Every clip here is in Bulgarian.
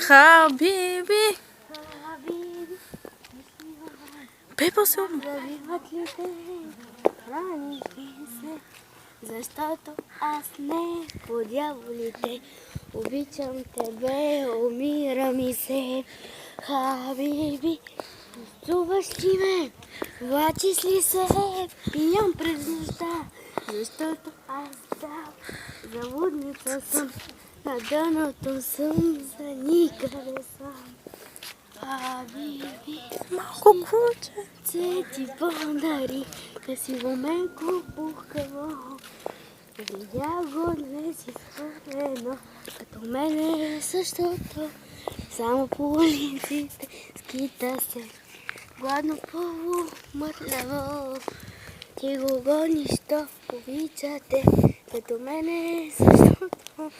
حبيبي حبيبي Бей по-силно. завиват ли те раните се, защото аз не по дяволите обичам тебе, умира ми се. Хабиби, чуваш ли ме? Влачиш ли се? Пиям през нощта, защото аз за лудница съм, на дъното съм, за никъде съм. Хабиби, Малко куче. че ти подари красиво меко пухкаво. Видя го днес изпълнено, като мене същото. Само по улиците скита се, гладно полумърляво. Ти го гониш, то обичате, като мене същото.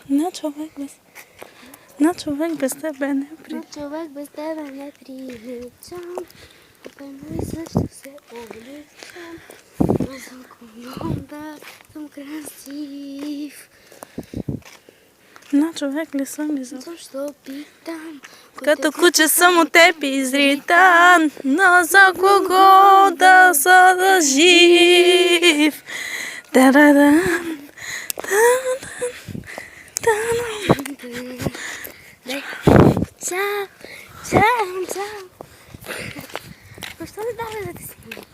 На човек без тебе не при... На човек без тебе не приличам, опено и също се обличам. Но съм комон, да съм красив. На човек ли съм изобщо? Защо питам? Като куче съм от теб изритан, но за кого да са да жив? Та-да-дан, та-дан. Чао, чао, чао. Защо не дава да ти снимам?